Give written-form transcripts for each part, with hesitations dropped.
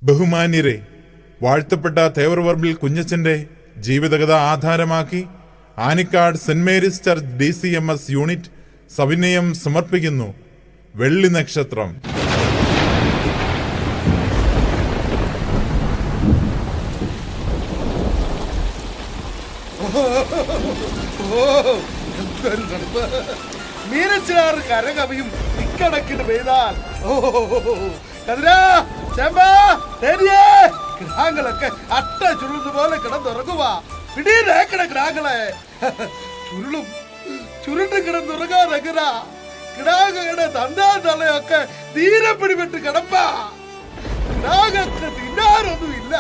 ബഹുമാന്യരെ, വാഴ്ത്തപ്പെട്ട തേവർവർമ്മിൽ കുഞ്ഞച്ചന്റെ ജീവിതകഥ ആധാരമാക്കി Anikkad Saint Mary's church DCMS unit സവിനയം സമർപ്പിക്കുന്നു. വെള്ളി നക്ഷത്രം. മീനച്ചിലാറ് കരകവിയും ഇക്കണക്കിന് പെയ്താൽ കിടാങ്ങളൊക്കെ അട്ട ചുരുളുന്ന പോലെ കിടന്നുറങ്ങുക. പിടിയിലേക്കണ കിടാങ്ങളെ ചുരുണ്ട് കിടന്നുറങ്ങാതെങ്ങന കിടാങ്ങളുടെ തണ്ടാ തള്ളയൊക്കെ തീരെ പിടിപെട്ട് കിടപ്പാ. കിടാങ്ങൾക്ക് തിന്നാനൊന്നുമില്ല.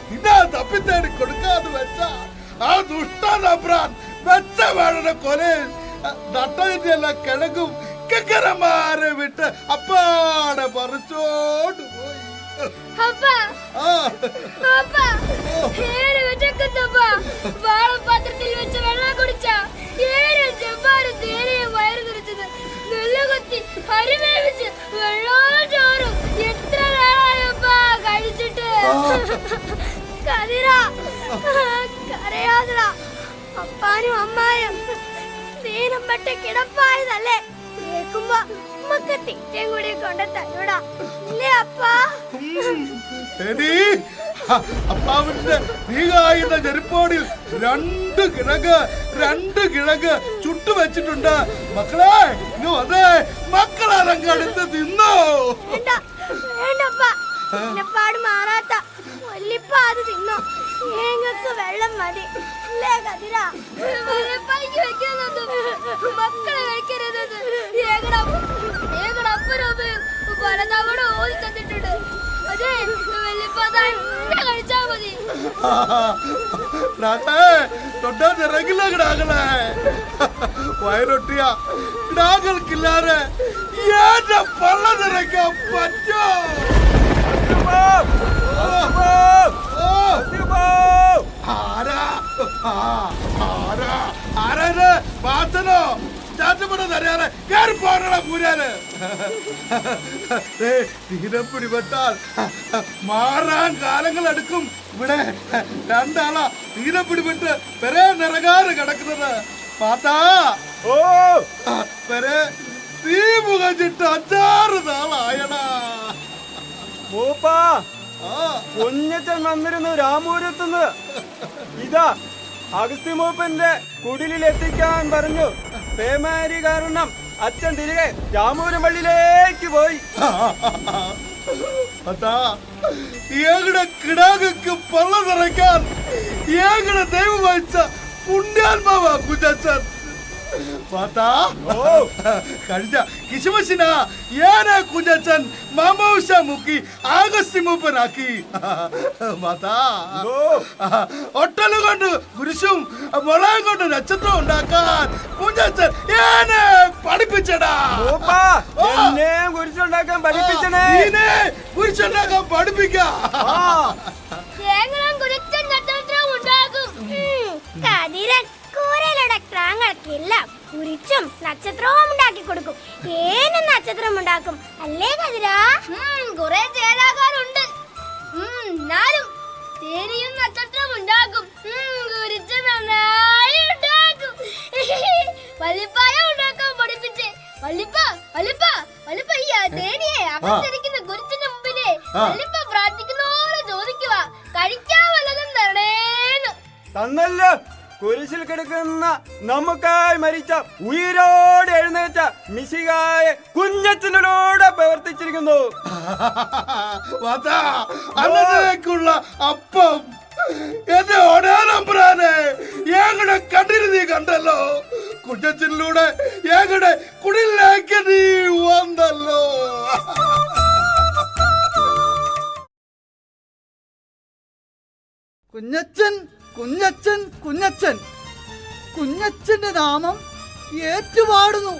തിന്നാൻ തപ്പിത്തേടി കൊടുക്കാതെ വെച്ച ആ ദുഷ്ടനബ്രാൻ വെച്ച വേണ കൊലയിൽ നട്ടതിന്റെ എല്ലാം കിഴങ്ങും കിക്കരമാരെ വിട്ട് അപ്പാടെ പറിച്ചോണ്ട് പോയി. പാത്രത്തിൽ വെച്ച് വെള്ളം കുടിച്ച വയറ് കുറിച്ചത് നെല്ലുകൊത്തി അരിവേവിച്ച് വെള്ളവും ചോറും എത്ര നാളായപ്പാ കഴിച്ചിട്ട്. കരയാതടാ, അപ്പാനും അമ്മായും ദീനം പറ്റ കിടപ്പായതല്ലേ. കേൾക്കുമ്പോ നമുക്ക് തീറ്റയും കൂടി കൊണ്ട് തന്നൂടാ ഇല്ലേ അപ്പാ? അപ്പാവിന്റെ നീകായുന്ന ചെരുപ്പോടിൽ രണ്ട് കിഴങ്ങ് ചുട്ടു വെച്ചിട്ടുണ്ട്. മക്കളെ ഇന്ന് വന്നേ, മക്കളെ അതങ്ങടുത്ത് തിന്നോ. പാട് മാറാത്ത വല്ലിപ്പ അത് തിന്നോ. ഞങ്ങൾക്ക് വെള്ളം മതി അല്ലേ കതിരാ? മക്കളെ കഴിക്കരുത്. അപ്പനും പലതവണ ഓടി തന്നിട്ടുണ്ട്. അതെ, വല്ലിപ്പ കഴിച്ചാ മതി. തൊട്ടിറങ്ങില്ല കിടാകളെ. വയറൊട്ടിയ കിടാകൾക്കില്ലാതെ എന്റെ പള്ള നിറയ്ക്കാൻ പറ്റോ? പാത്തനോ ചാറ്റപ്പെടാൻ കയറി പോകണ പൂരാന്. തീരെ പിടിപെട്ടാൽ മാറാൻ കാലങ്ങൾ എടുക്കും. ഇവിടെ രണ്ടാളാ തീരെ പിടിപെട്ട് പെരെ നിറകാറ് കിടക്കുന്നത്. പാത്താ പെരെ തീ മുഖച്ചിട്ട് 5-6 നാളായടാ. കുഞ്ഞച്ചൻ വന്നിരുന്നു രാമൂരത്തുനിന്ന്. ഇതാ അഗസ്ത്യമൂപ്പന്റെ കുടിലിൽ എത്തിക്കാൻ പറഞ്ഞു. പേമാരി കാരണം അച്ഛൻ തിരികെ രാമൂരം പള്ളിയിലേക്ക് പോയി. ഏകടെ കിടാകൾക്ക് പള്ള നിറയ്ക്കാൻ ഏകടെ ദൈവം വഹിച്ച പുണ്യാത്മാവാ കുഞ്ഞച്ചൻ. കഴിഞ്ഞ കിശുമശിനാ ഏനെ കുഞ്ഞച്ചൻ മാമോശ മുക്കി ആഗസ്ത്യമൂപ്പനാക്കി. ഒട്ടല് കൊണ്ട് കുരിശും മുളയും കൊണ്ട് നക്ഷത്രം ഉണ്ടാക്കാൻ കുഞ്ഞച്ചൻ ഏനെ പഠിപ്പിച്ചടാ. കുരിശുണ്ടാക്കാൻ പഠിപ്പിച്ചേ. കുരിശുണ്ടാക്കാൻ പഠിപ്പിക്കാം. കുരിച്ചും നക്ഷത്രവും ഉണ്ടാക്കി കൊടുക്കും. ഏനും നക്ഷത്രം ഉണ്ടാക്കും അല്ലേ കതിരാ? കുറെ ചേലാകാറുണ്ട്. എന്നാലും തേനിയും നക്ഷത്രം ഉണ്ടാക്കും. കുരിച്ച് നന്നായി ഉണ്ടാക്കും. വല്ലിപ്പായ ഉണ്ടാക്കാൻ പഠിപ്പിച്ചേ. വല്ലിപ്പ ഈ തേനിയെ അപ്പത്തിരിക്കുന്ന കുരിച്ചിന്റെ മുമ്പിലെ വല്ലിപ്പ പ്രാർത്ഥിക്കുന്നോടെ ചോദിക്കുക, കഴിക്കാൻ വല്ലതും തരണേന്ന്. തന്നല്ലോ. കുരിശിൽ കിടക്കുന്ന നമുക്കായി മരിച്ച ഉയരോടെ എഴുന്നേറ്റ മിശിഹായെ കുഞ്ഞച്ചനോടെ പ്രവർത്തിച്ചിരിക്കുന്നു. അതിലേക്കുള്ള അപ്പം എന്റെ ഒടേനമ്പുരാനെ ഏകടെ കണ്ടിരു നീ കണ്ടല്ലോ. കുഞ്ഞച്ചനിലൂടെ ഏകടെ കുടിലേക്ക് നീ വന്നല്ലോ. കുഞ്ഞച്ചന്റെ നാമം ഏറ്റുപാടുന്നു,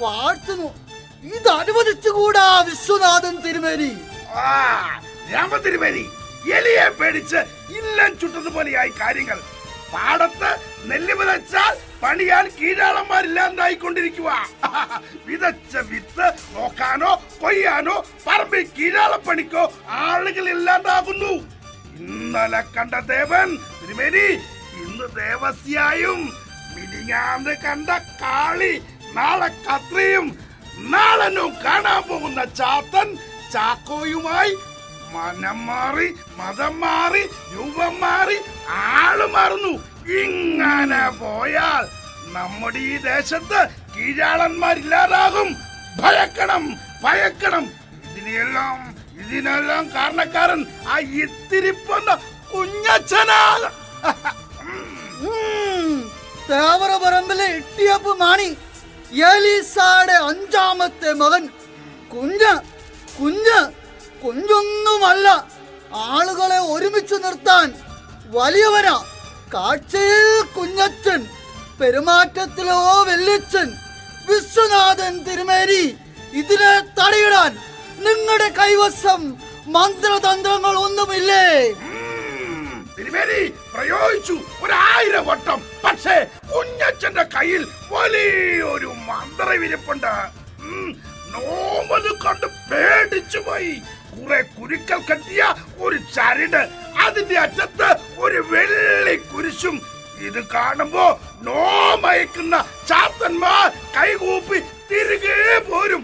വാഴ്ത്തുന്നു. ഇത് അനുവദിച്ചുകൂടാ വിശ്വനാഥൻ തിരുമേനി. രാമതിരുമേനി എലിയെ പേടിച്ച് ഇല്ലം ചുട്ടതുപോലെയായി കാര്യങ്ങൾ. പാടത്ത് നെല്ല് വിതച്ചാൽ പണിയാൻ കീഴാളന്മാരില്ലാണ്ടായിക്കൊണ്ടിരിക്കുക. വിതച്ച വിത്ത് നോക്കാനോ കൊയ്യാനോ പറമ്പിൽ കീഴാളപ്പണിക്കോ ആളുകൾ ഇല്ലാണ്ടാകുന്നു. ഇന്നലെ കണ്ട ദേവൻ തിരുമേനി ഇന്ന് ദേവസ്യായും, മിനിങ്ങാന്ന് കണ്ട കാളി നാളെ കത്രിയും, നാളെന്നും കാണാൻ പോകുന്ന ചാത്തൻ ചാക്കോയുമായി മനം മാറി, മതം മാറി, രൂപം മാറി, ആള് മാറുന്നു. ഇങ്ങനെ പോയാൽ നമ്മുടെ ഈ ദേശത്ത് കീഴാളന്മാരില്ലാതാകും. ഭയക്കണം, ഭയക്കണം. ഇതിനെല്ലാം കാരണക്കാരൻ ആ ഇത്തിരിപ്പൊന്ന കുഞ്ഞച്ഛനാണ്. തേവറപറമ്പിലെ ഇട്ടിയപ്പ് മാണി ഏലീസായുടെ 5ാമത്തെ മകൻ കുഞ്ഞൊന്നുമല്ല. ആളുകളെ ഒരുമിച്ച് നിർത്താൻ വലിയവനാ. കാഴ്ചയിൽ കുഞ്ഞച്ഛൻ, പെരുമാറ്റത്തിലോ വല്യച്ഛൻ. വിശ്വനാഥൻ തിരുമേനി, ഇതിനെ തടയിടാൻ നിങ്ങളുടെ കൈവശം മന്ത്രതന്ത്രങ്ങൾ ഒന്നുമില്ലേ? തിരുമേനി പ്രയോഗിച്ചു 1000 വട്ടം. പക്ഷേ കുഞ്ഞച്ഛന്റെ കയ്യിൽ വലിയൊരു മന്ത്രവിരിപ്പുണ്ട്. നോമത് കണ്ട് പേടിച്ചു പോയി. കുറെ കുരുക്കൽ കെട്ടിയ ഒരു ചരട്, അതിന്റെ അറ്റത്ത് ഒരു വെള്ളി കുരിശും. ഇത് കാണുമ്പോ നോമയക്കുന്ന ചാത്തന്മാർ കൈകൂപ്പി തിരികെ പോരും.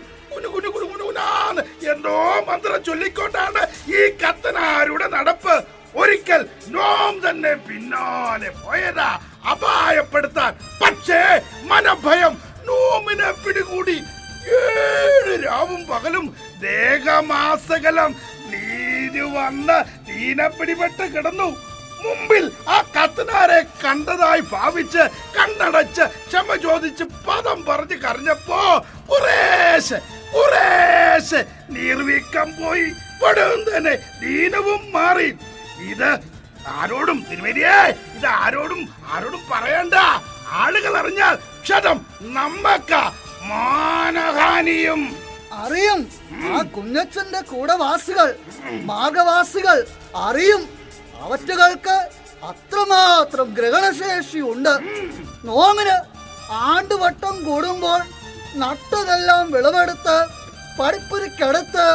എന്തോ മന്ത്രം ചൊല്ലിക്കൊണ്ടാണ് ഈ കത്തനാരുടെ നടപ്പ്. ഒരിക്കൽ നോം തന്നെ പിന്നാലെ പോയതാ അപായപ്പെടുത്താൻ. പക്ഷേ മനഭയം നോമിനെ പിടികൂടി. 7 രാവും പകലും ദേഹമാസകലം നീതി വന്ന് തീനെ പിടിപെട്ട് കിടന്നു. മുമ്പിൽ ആ കത്തനാരെ കണ്ടതായി ഭാവിച്ച് കണ്ണടച്ച് ക്ഷമ ചോദിച്ച് പദം പറഞ്ഞ് കരഞ്ഞപ്പോ കുറേശ്ശെ നീർവീക്കം പോയി. പടം തന്നെ ദീനവും മാറി. ഇത് ആരോടും തിരുമേനിയേ, ഇത് ആരോടും പറയണ്ട. ആളുകൾ അറിഞ്ഞാൽ ക്ഷതം നമ്മക്ക, മാനഹാനിയും. അറിയും. ആ കുഞ്ഞച്ഛന്റെ കൂടവാസികൾ, മാർഗവാസികൾ അറിയും. അവറ്റകൾക്ക് അത്രമാത്രം ഗ്രഹണശേഷി ഉണ്ട്. നോമിന് ആണ്ടുവട്ടം കൂടുമ്പോൾ നട്ടതെല്ലാം വിളവെടുത്ത് പടിപ്പുരിക്കടുത്ത്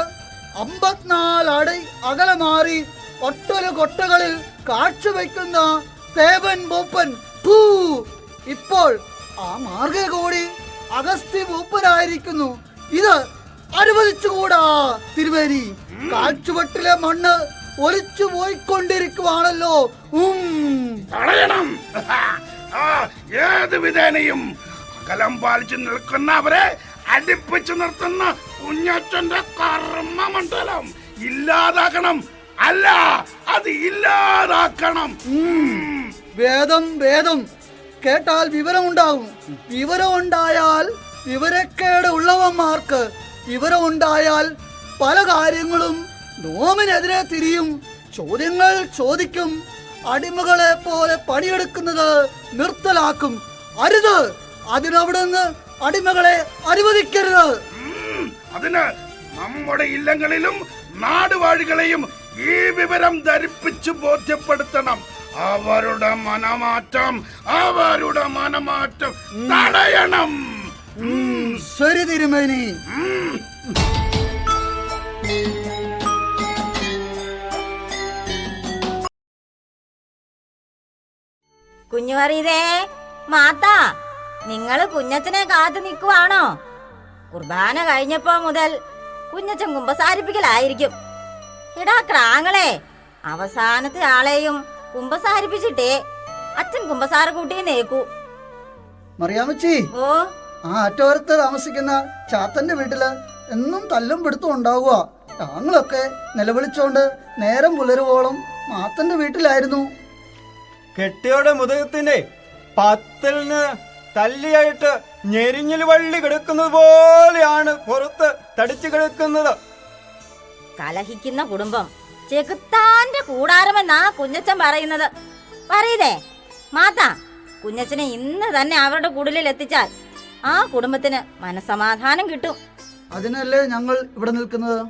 54 അടി അകലെ മാറി ഒട്ടൊരു കൊട്ടകളിൽ കാഴ്ചവെക്കുന്ന തേവൻ മൂപ്പൻ. ഇപ്പോൾ ആ മാർഗ കൂടി അഗസ്ത്യ മൂപ്പനായിരിക്കുന്നു. ഇത് അനുവദിച്ചുകൂടാ തിരുവേരി. കാഴ്ചവെട്ടിലെ മണ്ണ് ഒലിച്ചു പോയിക്കൊണ്ടിരിക്കുവാണല്ലോ. കളയണം. ഏത് വിധേനയും അകലം പാലിച്ചു നിൽക്കുന്നവരെ അടുപ്പിച്ചു നിർത്തുന്ന കുഞ്ഞച്ഛന്റെ കർമ്മമണ്ഡലം ഇല്ലാതാക്കണം. അല്ല, അത് ഇല്ലാതാക്കണം. വേദം കേട്ടാൽ വിവരമുണ്ടാകും. വിവരമുണ്ടായാൽ വിവരക്കേട് ഉള്ളവന്മാർക്ക് വിവരമുണ്ടായാൽ പല കാര്യങ്ങളും നോമിനെതിരെ തിരിയും. ചോദ്യങ്ങൾ ചോദിക്കും. അടിമകളെ പോലെ പണിയെടുക്കുന്നത് നിർത്തലാക്കും. അരുത്. അതിനവിടുന്ന് അടിമകളെ അനുവദിക്കരുത്. അതിന് നമ്മുടെ ഇല്ലങ്ങളിലും നാടുവാഴികളെയും ഈ വിവരം ധരിപ്പിച്ചു ബോധ്യപ്പെടുത്തണം. അവരുടെ മനമാറ്റം തടയണം. ശരി തിരുമേനി. കുഞ്ഞു പറയതേ, മാതാ, നിങ്ങള് കുഞ്ഞച്ചനെ കാത്തു നിൽക്കുവാണോ? കുർബാന കഴിഞ്ഞപ്പോ മുതൽ കുഞ്ഞച്ചൻ കുമ്പസാരിപ്പിക്കലായിരിക്കും. എടാ ക്രാങ്ങളെ, അവസാനത്തെ ആളെയും കുമ്പസാരിപ്പിച്ചിട്ടേ അച്ഛൻ കുമ്പസാര കൂട്ടി നേക്കൂ. മറിയാമ്മച്ചി, ഓ, ആ അറ്റോരത്ത് താമസിക്കുന്ന ചാത്തന്റെ വീട്ടില് എന്നും തല്ലും പിടുത്തം ഉണ്ടാവുക. താങ്കളൊക്കെ നിലവിളിച്ചോണ്ട് നേരം പുലരുവോളം മാത്തന്റെ വീട്ടിലായിരുന്നു. കെട്ടിയുടെ മുതുകത്തിന്റെ 10ന് തല്ലിയായിട്ട് ഞെരിഞ്ഞിൽ വള്ളി കിടക്കുന്നത് പോലെയാണ് പുറത്ത് തടിച്ചു കിടക്കുന്നത്. കലഹിക്കുന്ന കുടുംബം ചെകുത്താന്റെ കൂടാരമെന്നാ കുഞ്ഞച്ചൻ പറയുന്നത്. പറയതേ മാതാ, കുഞ്ഞച്ചനെ ഇന്ന് തന്നെ അവരുടെ കുടിലിൽ എത്തിച്ചാൽ ആ കുടുംബത്തിന് മനസമാധാനം കിട്ടും. അതിനല്ലേ ഞങ്ങൾ ഇവിടെ നിൽക്കുന്നത്.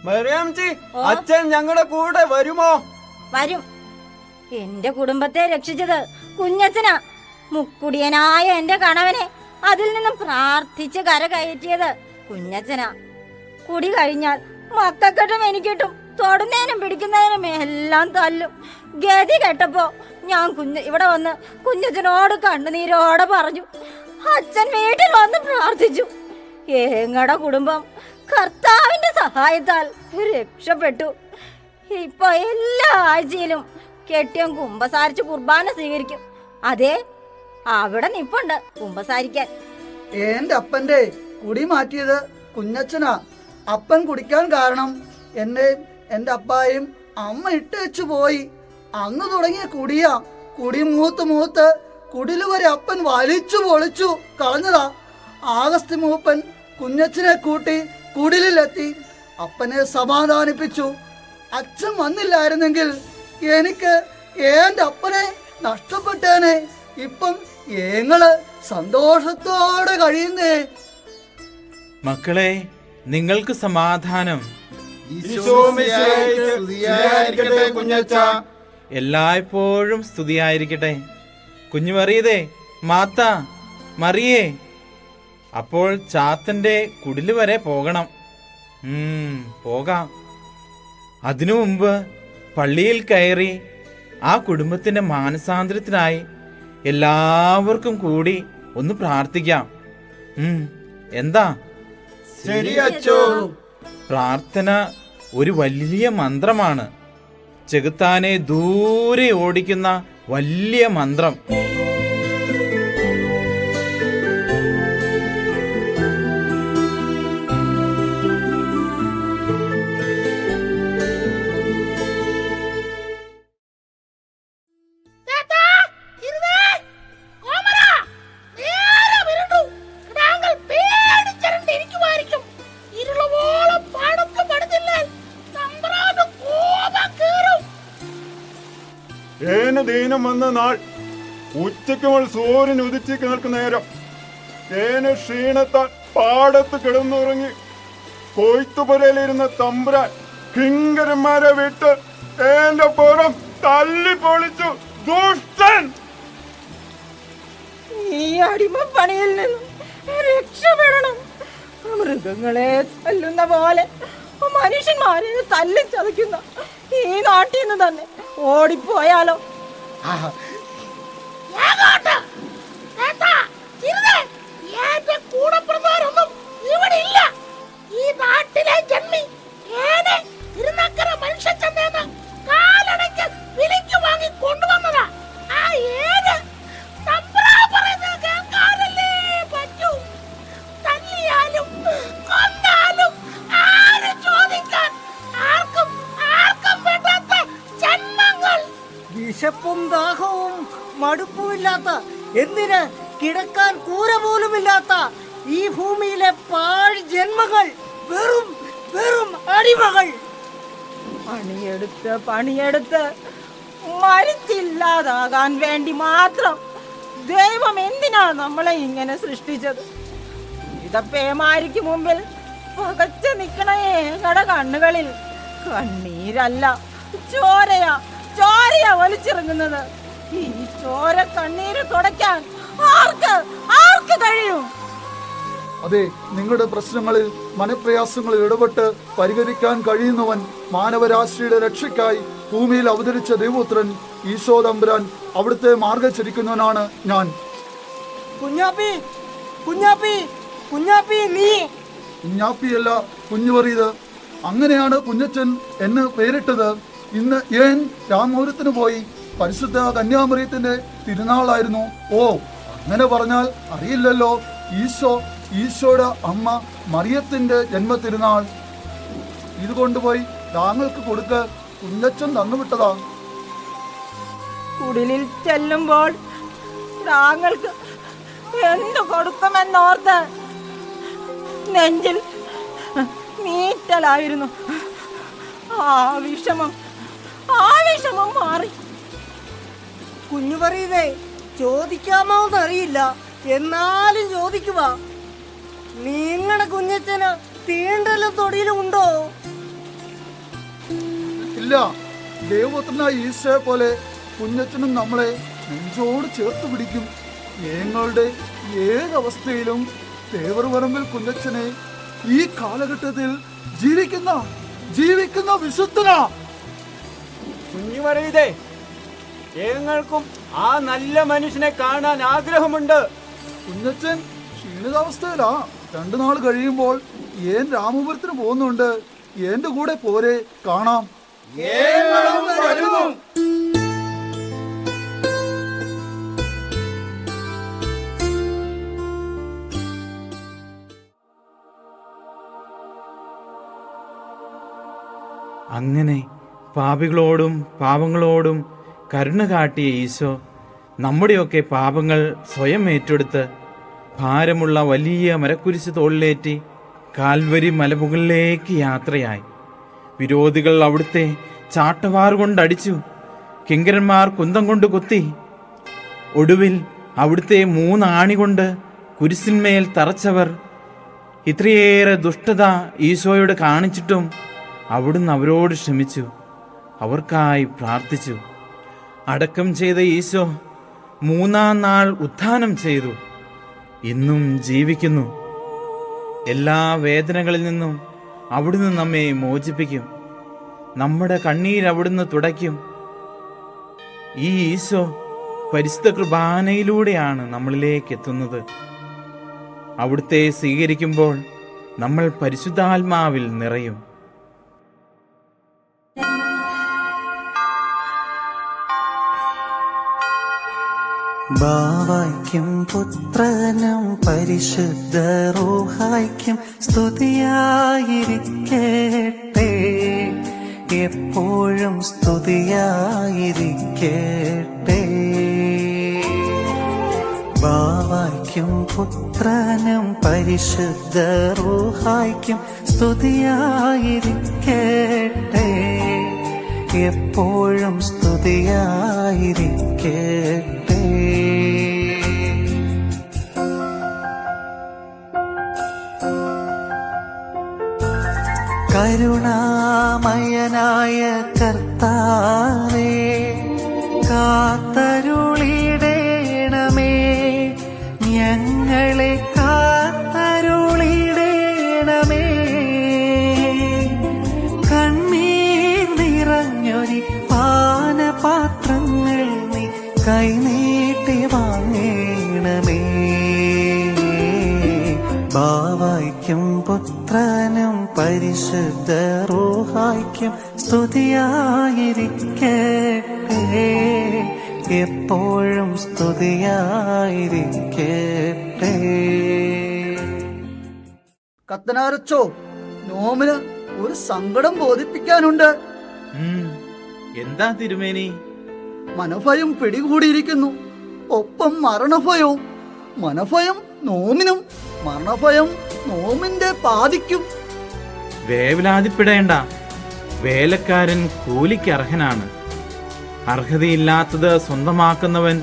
മറിയാമ്മച്ചി, അച്ഛൻ ഞങ്ങളുടെ കൂടെ വരുമോ? വരും. എന്റെ കുടുംബത്തെ രക്ഷിച്ചത് കുഞ്ഞച്ചനാ. മുക്കുടിയനായ എന്റെ കണവനെ അതിൽ നിന്നും പ്രാർത്ഥിച്ച് കര കയറ്റിയത് കുഞ്ഞച്ചനാ. കുടി കഴിഞ്ഞാൽ മക്കക്കെട്ടും എനിക്കിട്ടും തൊടുന്നതിനും പിടിക്കുന്നതിനും എല്ലാം തല്ലും. ഗതി കേട്ടപ്പോ ഞാൻ ഇവിടെ വന്ന് കുഞ്ഞച്ചനോട് കണ്ണുനീരോടെ പറഞ്ഞു. അച്ഛൻ വീട്ടിൽ വന്ന് പ്രാർത്ഥിച്ചു. ഞങ്ങളുടെ കുടുംബം കർത്താവിന്റെ സഹായത്താൽ രക്ഷപ്പെട്ടു. ഇപ്പൊ എല്ലാ ആഴ്ചയിലും കെട്ടിയം കുമ്പസാരിച്ച് കുർബാന സ്വീകരിക്കും. അതെ, അവിടെ നിപ്പുണ്ട് കുമ്പസാരിക്കാൻ. എന്റെ അപ്പന്റെ കുടി മാറ്റിയത് കുഞ്ഞച്ചനാ. അപ്പൻ കുടിക്കാൻ കാരണം എന്നെയും എന്റെ അപ്പായും അമ്മ ഇട്ടേച്ചു പോയി. അന്ന് തുടങ്ങിയ കുടിയാ. കുടി മൂത്ത് കുടില് വരെ അപ്പൻ വലിച്ചു പൊളിച്ചു കളഞ്ഞതാ. ആഗസ്റ്റ് മൂപ്പൻ കുഞ്ഞച്ചനെ കൂട്ടി കുടിലെത്തി അപ്പനെ സമാധാനിപ്പിച്ചു. അച്ഛൻ വന്നില്ലായിരുന്നെങ്കിൽ എനിക്ക് എന്റെ അപ്പനെ നഷ്ടപ്പെട്ടേനെ. ഇപ്പം ഞങ്ങള് സന്തോഷത്തോടെ കഴിയുന്നേ. മക്കളെ, നിങ്ങൾക്ക് സമാധാനം. എല്ലായ്പ്പോഴും സ്തുതിയായിരിക്കട്ടെ. കുഞ്ഞു മറിയതേ, മാത്ത, മറിയേ, അപ്പോൾ ചാത്തന്റെ കുടില് വരെ പോകണം. പോകാം. അതിനു മുമ്പ് പള്ളിയിൽ കയറി ആ കുടുംബത്തിന്റെ മാനസാന്തരത്തിനായി എല്ലാവർക്കും കൂടി ഒന്ന് പ്രാർത്ഥിക്കാം. എന്താ? ശരി അച്ചോ. പ്രാർത്ഥന ഒരു വലിയ മന്ത്രമാണ്. ചെകുത്താനെ ദൂരെ ഓടിക്കുന്ന വലിയ മന്ത്രം. ദീനം വന്ന നാൾ ഉച്ചയ്ക്ക് മുതൽ സൂര്യൻ ഉദിച്ചേക്ക് നിൽക്കുന്ന നേരം ക്ഷീണത്താൽ പാടത്ത് കിടന്നുറങ്ങി കൊയ്ത്തുപുരയിലിരുന്ന തമ്പുരാൻ കിങ്കരന്മാരെ വിട്ട് എന്റെ പുറം തല്ലി പൊളിച്ചു. ദുഷ്ടൻ! ഈ അടിമപ്പണിയിൽ നിന്നും രക്ഷപ്പെടണം. മൃഗങ്ങളെ തല്ലുന്ന പോലെ മനുഷ്യന്മാരെ തല്ലിച്ചതയ്ക്കുന്ന ഈ നാട്ടിൽ നിന്ന് തന്നെ ഓടിപ്പോയാലോ? കൂടപ്പിറന്നവരൊന്നും ഇവിടെ ഇല്ല. ഈ നാട്ടിലെ ജന്മി മനുഷ്യച്ചന്തേന്ന് കാലടയ്ക്ക് വിലയ്ക്ക് വാങ്ങി കൊണ്ടുവന്നതാ. ആ ഏത് പറയുന്നത് കേൾക്കാനല്ലേ പറ്റൂ. തല്ലിയാലും കൊന്നാലും ആര് ചോദിക്കാൻ? ആർക്കും വേണ്ടാത്ത ജന്മങ്ങൾ. വിശപ്പും ദാഹവും മടുപ്പുമില്ലാത്ത, എന്തിന് കിടക്കാൻ കൂര പോലുമില്ലാത്ത ഈ ഭൂമിയിലെ പാഴ് ജന്മങ്ങൾ വെറും വെറും അടിമകൾ. പണിയെടുത്ത് മരിച്ചില്ലാതാകാൻ വേണ്ടി മാത്രം ദൈവം എന്തിനാ നമ്മളെ ഇങ്ങനെ സൃഷ്ടിച്ചത്? ഇതപ്പേമാരിക്ക് മുമ്പിൽ പകച്ചു നിൽക്കണ ഞങ്ങളുടെ കണ്ണുകളിൽ കണ്ണീരല്ല, ചോരയാ വലിച്ചിറങ്ങുന്നത്. ഈ ചോര കണ്ണീര് തുടയ്ക്കാൻ ആർക്ക് കഴിയും? അതെ, നിങ്ങളുടെ പ്രശ്നങ്ങളിൽ മനപ്രയാസങ്ങളിൽ ഇടപെട്ട് പരിഹരിക്കാൻ കഴിയുന്നവൻ മാനവരാശിയുടെ രക്ഷയ്ക്കായി ഭൂമിയിൽ അവതരിച്ച ദൈവപുത്രൻ ഈശോ തമ്പുരാൻ, അവിടുത്തെ മാർഗചരിക്കുന്നവനാണ് ഞാൻ. കുഞ്ഞാപ്പിയല്ല കുഞ്ഞുപറിയത്. അങ്ങനെയാണ് കുഞ്ഞച്ചൻ എന്ന് പേരിട്ടത്. ഇന്ന് ഞാൻ രാമപുരത്തിന് പോയി. പരിശുദ്ധ കന്യാമറിയത്തിന്റെ തിരുനാളായിരുന്നു. ഓ, അങ്ങനെ പറഞ്ഞാൽ അറിയില്ലല്ലോ. ഈശോയുടെ അമ്മ മറിയത്തിന്റെ ജന്മതിരുനാൾ. ഇത് കൊണ്ടുപോയി താങ്കൾക്ക് കൊടുക്ക. കുഞ്ഞച്ചൻ തന്നുവിട്ടതാ. കുടിലിൽ ചെല്ലുമ്പോൾ താങ്കൾക്ക് എന്തു കൊടുക്കുമെന്നോർത്ത് നെഞ്ചിൽ നീറ്റലായിരുന്നു. ആ വിഷമം മാറി. കുഞ്ഞു പറയുന്നേ, ചോദിക്കാമോ എന്നറിയില്ല, എന്നാലും ചോദിക്കുക. നിങ്ങളുടെ കുഞ്ഞച്ചന് തീണ്ടലും തൊടിയിലും ഉണ്ടോ? ഇല്ല. ദൈവപുത്രനായ ഈശോയെ പോലെ കുഞ്ഞച്ചനും നമ്മളെ നെഞ്ചോട് ചേർത്ത് പിടിക്കും. ഞങ്ങളുടെ ഏതവസ്ഥയിലും തേവർ പറമ്പിൽ കുഞ്ഞച്ചനെ ഈ കാലഘട്ടത്തിൽ ജീവിക്കുന്ന വിശുദ്ധനാ. കുഞ്ഞുമറിയതേ, ഞങ്ങൾക്കും ആ നല്ല മനുഷ്യനെ കാണാൻ ആഗ്രഹമുണ്ട്. കുഞ്ഞച്ചൻ ക്ഷീണിതാവസ്ഥയിലാ. 2 നാൾ കഴിയുമ്പോൾ ഏൻ രാമപുരത്തിന് പോകുന്നുണ്ട്. എന്റെ കൂടെ പോരെ, കാണാം. അങ്ങനെ പാപികളോടും പാവങ്ങളോടും കരുണ കാട്ടിയ ഈശോ നമ്മുടെയൊക്കെ പാപങ്ങൾ സ്വയം ഏറ്റെടുത്ത് ഭാരമുള്ള വലിയ മരക്കുരിശ് തോളിലേറ്റി കാൽവരി മലമുകളിലേക്ക് യാത്രയായി. വിരോധികൾ അവിടുത്തെ ചാട്ടവാർ കൊണ്ടടിച്ചു, കിങ്കരന്മാർ കുന്തം കൊണ്ട് കുത്തി. ഒടുവിൽ അവിടുത്തെ 3 ആണി കൊണ്ട് കുരിശിന്മേൽ തറച്ചവർ ഇത്രയേറെ ദുഷ്ടത ഈശോയോട് കാണിച്ചിട്ടും അവിടുന്ന് അവരോട് ക്ഷമിച്ചു, അവർക്കായി പ്രാർത്ഥിച്ചു. അടക്കം ചെയ്ത ഈശോ 3-ാം നാൾ ഉത്ഥാനം ചെയ്തു, ഇന്നും ജീവിക്കുന്നു. എല്ലാ വേദനകളിൽ നിന്നും അവിടുന്ന് നമ്മെ മോചിപ്പിക്കും. നമ്മുടെ കണ്ണീർ അവിടുന്ന് തുടയ്ക്കും. ഈ ഈശോ പരിശുദ്ധ കുർബാനയിലൂടെയാണ് നമ്മളിലേക്ക് എത്തുന്നത്. അവിടുത്തെ സ്വീകരിക്കുമ്പോൾ നമ്മൾ പരിശുദ്ധാത്മാവിൽ നിറയും. ബാവായ്ക്കും പുത്രനും പരിശുദ്ധ റൂഹായ്ക്കും സ്തുതിയായിരിക്കട്ടെ, എപ്പോഴും സ്തുതിയായിരിക്കട്ടെ. ബാവായ്ക്കും പുത്രനും പരിശുദ്ധ റൂഹായ്ക്കും സ്തുതിയായിരിക്കട്ടെ, എപ്പോഴും സ്തുതിയായിരിക്കട്ടെ. കരുണാമയനായ കർത്താവേ, കാത്തരുളിടേണമേ, ഞങ്ങളെ കാത്തരുളിടേണമേ. കണ്ണീർ നിറഞ്ഞൊരി പാനപാത്രങ്ങൾ നീ കൈനീട്ടി വാങ്ങേണമേ. ബാവായ്ക്കും പുത്രനും പരിശുദ്ധ റൂഹായ്ക്കും സ്തുതിയായിരിക്കട്ടെ, എപ്പോഴും സ്തുതിയായിരിക്കട്ടെ. കത്തനാരച്ചോ, നോമിന് ഒരു സങ്കടം ബോധിപ്പിക്കാനുണ്ട്. എന്താ തിരുമേനി? മനഭയം പിടികൂടിയിരിക്കുന്നു, ഒപ്പം മരണഭയവും. മനഭയം നോമിനും, മരണഭയം നോമിന്റെ പാതിക്കും. വേവലാതിപ്പെടേണ്ട, വേലക്കാരൻ കൂലിക്ക് അർഹനാണ്. അർഹതയില്ലാത്തത് സ്വന്തമാക്കുന്നവൻ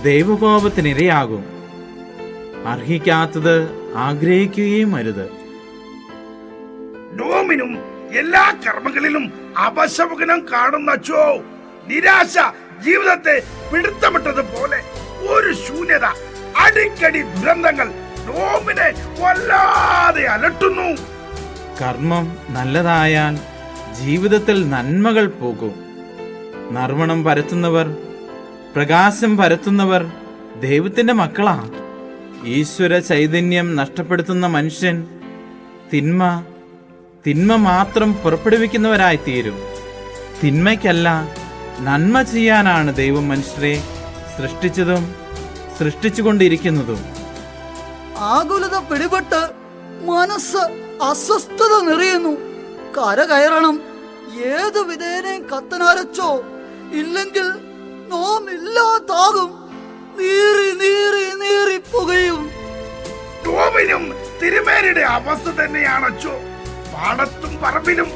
ദൈവകോപത്തിനിരയാകും. അർഹിക്കാത്തത് ആഗ്രഹിക്കുകയും അരുത്. നോമിനും എല്ലാ കർമ്മങ്ങളിലും അപശകുനം കാണുന്നച്ചോ. നിരാശ ജീവിതത്തെ പിടുത്തമിട്ടതുപോലെ ഒരു ശൂന്യത, അടിക്കടി ദുരന്തങ്ങൾ നോമിനെ വല്ലാതെ അലട്ടുന്നു. കർമ്മം നല്ലതായാൽ ജീവിതത്തിൽ നന്മകൾ പോകും. നർമ്മണം പരത്തുന്നവർ, പ്രകാശം പരത്തുന്നവർ ദൈവത്തിന്റെ മക്കളാ. ഈശ്വര ചൈതന്യം നഷ്ടപ്പെടുത്തുന്ന മനുഷ്യൻ തിന്മ മാത്രം പുറപ്പെടുവിക്കുന്നവരായി തീരും. തിന്മയ്ക്കല്ല, നന്മ ചെയ്യാനാണ് ദൈവം മനുഷ്യരെ സൃഷ്ടിച്ചതും സൃഷ്ടിച്ചുകൊണ്ടിരിക്കുന്നതും. ആകുലത പിടിപെട്ട് മനസ്സ് അസ്വസ്ഥത നിറയുന്നു. കരകയറണം, ഏതു വിധേനയും കത്തനാരച്ചോ, ഇല്ലെങ്കിൽ നോം ഇല്ലാതാകും. നീറി നീറി നീറി പുകയും. നോമിനും തിരുമേനിയുടെ അവസ്ഥ തന്നെയാണച്ചോ. പാടത്തും പറമ്പിലും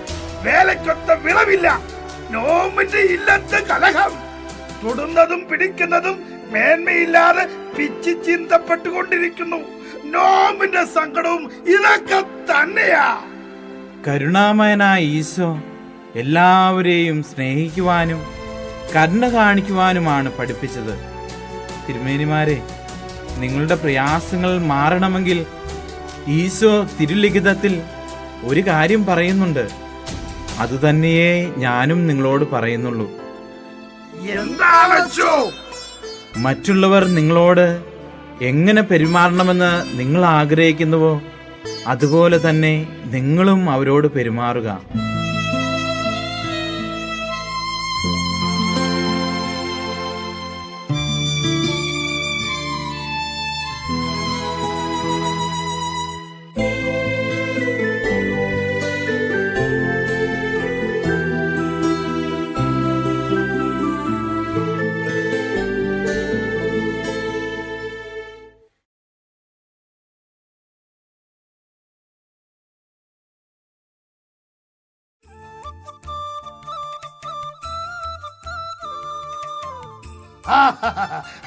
വേലക്കൊത്ത വിളവില്ല. നോമിന്റെ ഇല്ലത്തെ കലഹം, തൊടുന്നതും പിടിക്കുന്നതും മേന്മയില്ലാതെ പിച്ചി ചിന്തപ്പെട്ടുകൊണ്ടിരിക്കുന്നു. നോമിന്റെ സങ്കടവും ഇതൊക്കെ തന്നെയാ. കരുണാമയനായ ഈശോ എല്ലാവരെയും സ്നേഹിക്കുവാനും കരുണ കാണിക്കുവാനുമാണ് പഠിപ്പിച്ചത്. തിരുമേനിമാരെ, നിങ്ങളുടെ പ്രയാസങ്ങൾ മാറണമെങ്കിൽ ഈശോ തിരുലിഖിതത്തിൽ ഒരു കാര്യം പറയുന്നുണ്ട്. അതുതന്നെയേ ഞാനും നിങ്ങളോട് പറയുന്നുള്ളൂ. എന്താണോ? മറ്റുള്ളവർ നിങ്ങളോട് എങ്ങനെ പെരുമാറണമെന്ന് നിങ്ങൾ ആഗ്രഹിക്കുന്നുവോ അതുപോലെ തന്നെ നിങ്ങളും അവരോട് പെരുമാറുക.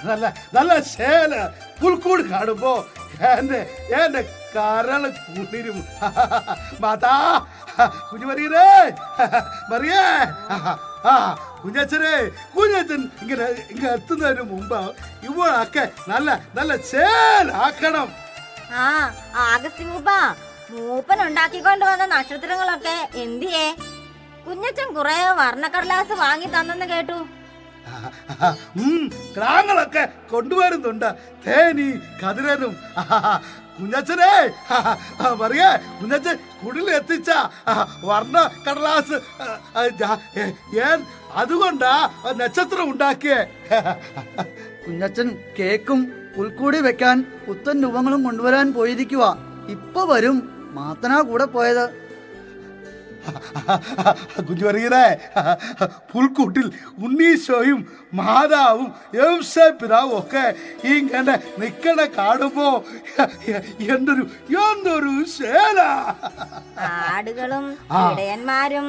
നല്ല നല്ല ശേല പുൽക്കൂട് കാണുമ്പോ എന്റെ കരള് കുളിരും. മാതാ കുഞ്ഞു മറിയേ മറിയേ കുഞ്ഞച്ചൻ ഇങ്ങനെ എത്തുന്നതിന് മുമ്പ് ഇവളൊക്കെ നല്ല നല്ല ചേലാക്കണം. ആഗസ്റ്റിൻ മൂപ്പൻ ഉണ്ടാക്കിക്കൊണ്ട് വന്ന നക്ഷത്രങ്ങളൊക്കെ എന്തിയേ? കുഞ്ഞച്ചൻ കുറെ വർണ്ണക്കടലാസ് വാങ്ങി തന്നെന്ന് കേട്ടു. ക്രാങ്ങളൊക്കെ കൊണ്ടുവരുന്നുണ്ട്. തേനി കതിരനും. കുഞ്ഞച്ചനെ പറയാ കുഞ്ഞച്ചൻ കുടിൽ എത്തിച്ച വർണ്ണ കടലാസ് അതുകൊണ്ടാ നക്ഷത്രം ഉണ്ടാക്കിയേ. കുഞ്ഞച്ചൻ കേക്കും പുൽക്കൂടി വെക്കാൻ പുത്തൻ രൂപങ്ങളും കൊണ്ടുവരാൻ പോയിരിക്കുക. ഇപ്പൊ വരും. മാത്തനാ കൂടെ പോയത്. കുഞ്ഞു പറയേ, പുൽക്കൂട്ടിൽ ഉണ്ണീശോയും മാതാവും പിതാവും ഒക്കെ ഇങ്ങനെ നിക്കണ കാണുമ്പോ എന്തൊരു ശേല. ആടുകളും ഇടയന്മാരും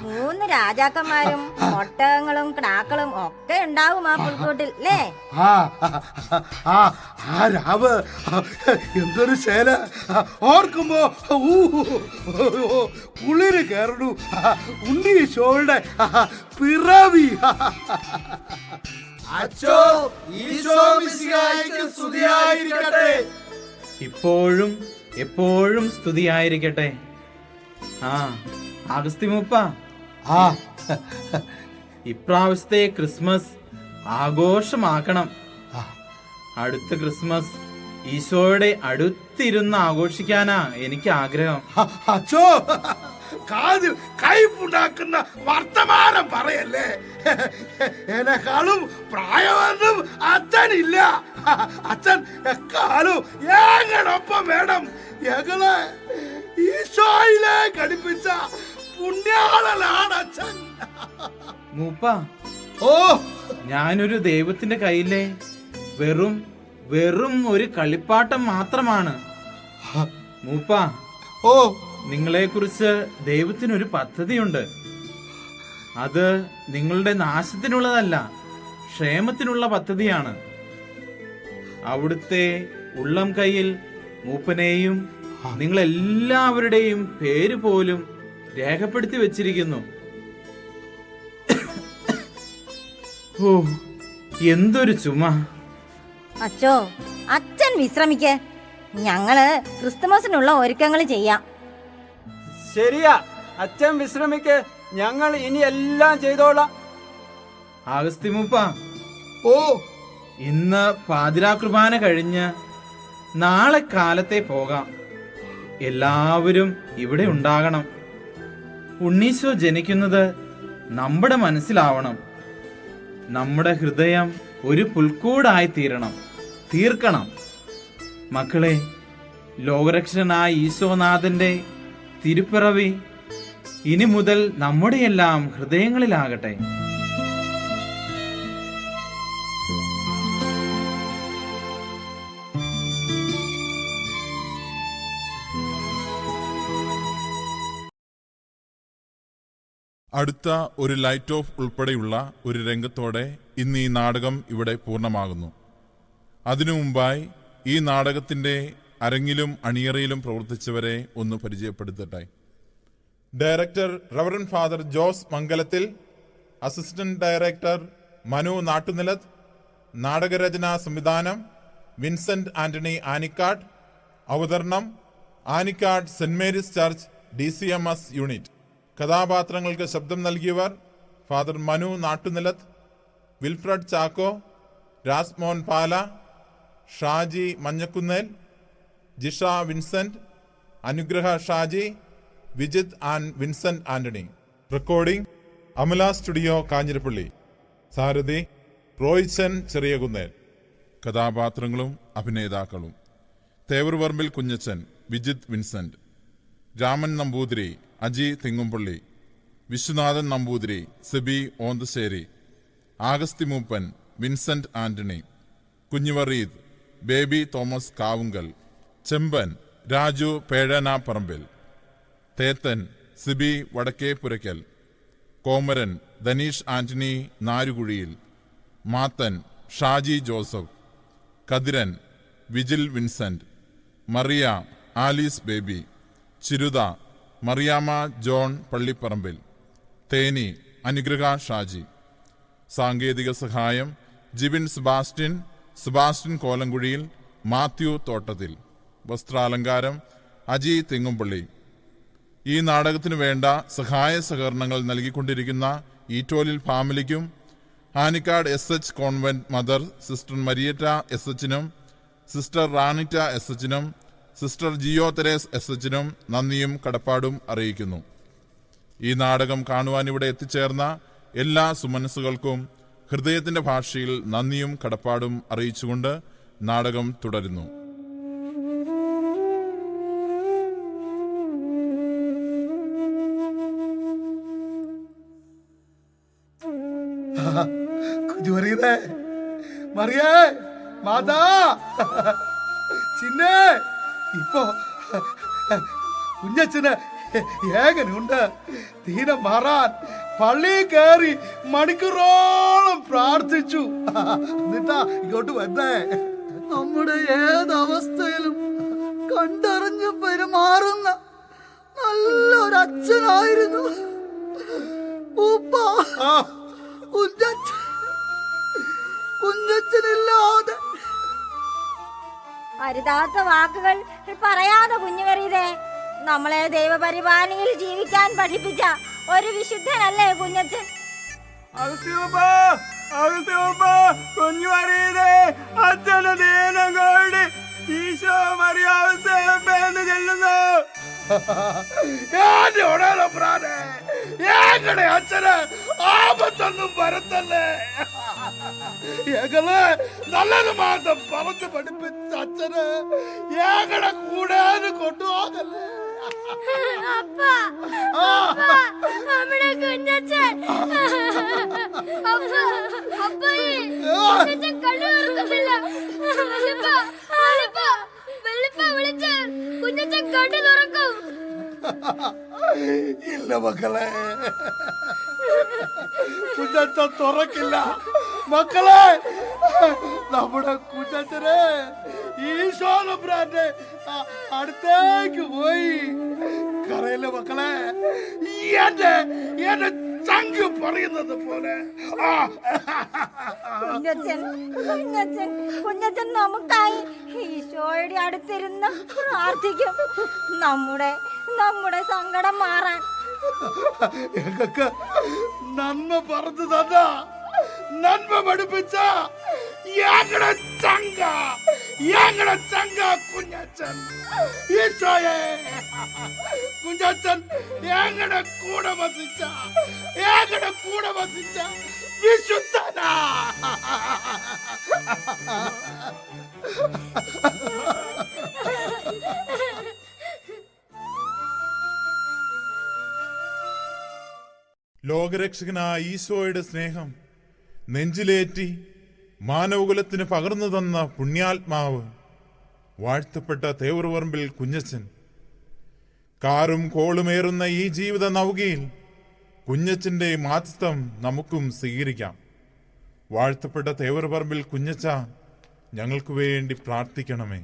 3 രാജാക്കന്മാരും ഒട്ടകങ്ങളും കിടാക്കളും ഒക്കെ ഉണ്ടാവും ആ പുൽക്കൂട്ടിൽ അല്ലേ? ആ രാവ് എന്തൊരു ശേല. ഓർക്കുമ്പോ കുളിര് കേറണു. ഉണ്ണീശോയുടെ പിറവി. അച്ചോ ഈശോ മിശിഹായ്ക്ക് സ്തുതിയായിരിക്കട്ടെ. ഇപ്പോഴും എപ്പോഴും സ്തുതിയായിരിക്കട്ടെ. ആഗസ്തി മൂപ്പ, ഇപ്രാവശ്യത്തെ ക്രിസ്മസ് ആഘോഷമാക്കണം. അടുത്ത ക്രിസ്മസ് ഈശോയുടെ അടുത്തിരുന്ന് ആഘോഷിക്കാനാ എനിക്ക് ആഗ്രഹം. അച്ചോ കാതിൽ കൈപ്പുണ്ടാക്കുന്ന വർത്തമാനം പറയല്ലേ. എന്നെക്കാളും പ്രായമൊന്നും അച്ഛനില്ല. അച്ഛൻ എക്കാലും ഞങ്ങളൊപ്പം വേണം. ഞങ്ങളെ ഈശോയിലെ ഘടിപ്പിച്ച പുണ്യാളനാണ് അച്ഛൻ. മൂപ്പ, ഞാനൊരു ദൈവത്തിന്റെ കയ്യിലെ വെറും ഒരു കളിപ്പാട്ടം മാത്രമാണ്. മൂപ്പ, നിങ്ങളെ കുറിച്ച് ദൈവത്തിനൊരു പദ്ധതിയുണ്ട്. അത് നിങ്ങളുടെ നാശത്തിനുള്ളതല്ല, ക്ഷേമത്തിനുള്ള പദ്ധതിയാണ്. അവിടുത്തെ ഉള്ളം കയ്യിൽ മൂപ്പനെയും നിങ്ങളെല്ലാവരുടെയും പേര് പോലും രേഖപ്പെടുത്തി വെച്ചിരിക്കുന്നു. ഓ, എന്തൊരു ചുമ. അച്ചോ, അച്ഛൻ വിശ്രമിക്ക്. ഞങ്ങള് ക്രിസ്തുമസിനുള്ള ഒരുക്കങ്ങൾ ചെയ്യാം. ശരിയാ, അച്ഛൻ വിശ്രമിക്ക്. ഞങ്ങൾ ഇനി എല്ലാം ചെയ്തോളാം. ആഗസ്തി മൂപ്പ, ഇന്ന് പാതിരാ കുർബാന കഴിഞ്ഞ് നാളെ കാലത്തെ പോകാം. എല്ലാവരും ഇവിടെ ഉണ്ടാകണം. ഉണ്ണീശോ ജനിക്കുന്നത് നമ്മുടെ മനസ്സിലാവണം. നമ്മുടെ ഹൃദയം ഒരു പുൽക്കൂടായി തീർക്കണം. മക്കളെ, ലോകരക്ഷകനായ ഈശോനാഥന്റെ തിരുപ്പിറവി ഇനി മുതൽ നമ്മുടെയെല്ലാം ഹൃദയങ്ങളിലാകട്ടെ. അടുത്ത ഒരു ലൈറ്റ് ഓഫ് ഉൾപ്പെടെയുള്ള ഒരു രംഗത്തോടെ ഇന്ന് ഈ നാടകം ഇവിടെ പൂർണ്ണമാകുന്നു. അതിനു മുമ്പായി ഈ നാടകത്തിൻ്റെ അരങ്ങിലും അണിയറയിലും പ്രവർത്തിച്ചവരെ ഒന്ന് പരിചയപ്പെടുത്തട്ടെ. Director reverend father Jose Mangalathil, assistant director Manu Nattunilath, നാടകരചനാ സംവിധാനം വിൻസെന്റ് ആന്റണി ആനിക്കാട്, അവതരണം Anikkad Saint Mary's church DCMS unit. കഥാപാത്രങ്ങൾക്ക് ശബ്ദം നൽകിയവർ father Manu Nattunilath, Wilfred Chacko, Rasmon Pala, Shaji Manjakkunnel, Jisha Vincent, Anugraha Shaji, Vijith Vincent Antony. Recording Amala studio Kanjirappally. സാരഥി റോയ്ച്ചൻ ചെറിയകുന്നേൽ. കഥാപാത്രങ്ങളും അഭിനേതാക്കളും: Thevaruparambil Kunjachan Vijith Vincent, Raman Namboothiri Aji Thingumpally, Viswanathan Namboothiri Sebi Onthassery, Agasthi Mooppan Vincent Antony, കുഞ്ഞുവറീദ് Baby Thomas Kavungal, Chemban Raju Pezhanaparambil, Thethan Sibi Vadakke Purakkal, Komaran Dhaneesh Antony Narukuzhiyil, Mathan Shaji Joseph, Kathiran Vijil Vincent, Mariya Alice Baby, Chirutha Mariyamma John Pallipparambil, Theni Anugraha Shaji. സാങ്കേതിക സഹായം ജിബിൻ സുബാസ്റ്റിൻ കോലങ്കുഴിയിൽ, മാത്യു തോട്ടത്തിൽ. വസ്ത്രാലങ്കാരം അജി തെങ്ങുംപള്ളി. ഈ നാടകത്തിനു വേണ്ട സഹായ സഹകരണങ്ങൾ നൽകിക്കൊണ്ടിരിക്കുന്ന ഈറ്റോലിൽ ഫാമിലിക്കും Anikkad SH convent mother sister Marietta SHനും സിസ്റ്റർ റാണിറ്റ SHനും സിസ്റ്റർ ജിയോ തെരേസ് SHനും നന്ദിയും കടപ്പാടും അറിയിക്കുന്നു. ഈ നാടകം കാണുവാൻ ഇവിടെ എത്തിച്ചേർന്ന എല്ലാ സുമനസ്സുകൾക്കും ഹൃദയത്തിന്റെ ഭാഷയിൽ നന്ദിയും കടപ്പാടും അറിയിച്ചുകൊണ്ട് നാടകം തുടരുന്നു. കുഞ്ഞുമറിയതേ, മറിയേ, മാതാ, ചിന്നേ, ഇപ്പോ കുഞ്ഞച്ചന് ഏകനുണ്ട്. ദീനം മാറാൻ പള്ളി കയറി മണിക്കൂറോളം പ്രാർത്ഥിച്ചു. എന്നിട്ടാ ഇങ്ങോട്ട് വന്നേ. നമ്മുടെ ഏതവസ്ഥയിലും കണ്ടറിഞ്ഞ് പെരുമാറുന്ന നല്ലൊരു അച്ഛനായിരുന്നു ഉപ്പ. കുഞ്ഞച്ചനില്ലാതെ അരുതാത്ത വാക്കുകൾ പറയാതെ കുഞ്ഞുവരീതേ. നമ്മളെ ദൈവപരിപാലനയിൽ ജീവിക്കാൻ പഠിപ്പിച്ച ഒരു വിശുദ്ധനല്ലേ കുഞ്ഞച്ചൻ? കുഞ്ഞുമറിയതേ, അച്ഛന് ദീനം കൊണ്ട് ഈശോ മറിയാവസ്ഥയെന്ന് ചെല്ലുന്നു. ഏകടെ അച്ഛന് ആപത്തൊന്നും വരത്തല്ലേ. ഏകള് നല്ലത് മാത്രം പറഞ്ഞു പഠിപ്പിച്ച അച്ഛന് ഏകടെ കൂടെ കൊണ്ടുപോകല്ലേ. നമ്മുടെ കുഞ്ഞച്ചൻ കണ്ണു തുറക്കുന്നില്ല. വിളിച്ച് കുഞ്ഞച്ചൻ കണ്ണു തുറക്കും. ഇല്ല മക്കളെ, കുഞ്ഞച്ചൻ തുറക്കില്ല. മക്കളെ, നമ്മുടെ കുഞ്ഞച്ചന് ഈശോന്റെ അടുത്തേക്ക് പോയി. കരയില്ല മക്കളെ, എന്റെ ചങ്ക് പറയുന്നത് പോലെ. കുഞ്ഞച്ചൻ നമുക്കായി ഈശോയുടെ അടുത്തിരുന്ന് പ്രാർത്ഥിക്കും. നമ്മുടെ സങ്കടം മാറാൻ. ഞങ്ങൾക്ക് നന്മ പറഞ്ഞു തന്ന, നന്മ പഠിപ്പിച്ച ചങ്ക കുഞ്ഞച്ചൻ ഈശോയെ. കുഞ്ഞച്ചൻ ഞങ്ങളുടെ കൂടെ വസിച്ച വിശുദ്ധനാ. ലോകരക്ഷകനായ ഈശോയുടെ സ്നേഹം നെഞ്ചിലേറ്റി മാനവകുലത്തിന് പകർന്നു തന്ന പുണ്യാത്മാവ് വാഴ്ത്തപ്പെട്ട തേവറുപറമ്പിൽ കുഞ്ഞച്ചൻ. കാറും കോളുമേറുന്ന ഈ ജീവിത നൗകയിൽ കുഞ്ഞച്ചന്റെ മാധ്യസ്ഥം നമുക്കും സ്വീകരിക്കാം. വാഴ്ത്തപ്പെട്ട തേവറുപറമ്പിൽ കുഞ്ഞച്ച, ഞങ്ങൾക്ക് വേണ്ടി പ്രാർത്ഥിക്കണമേ.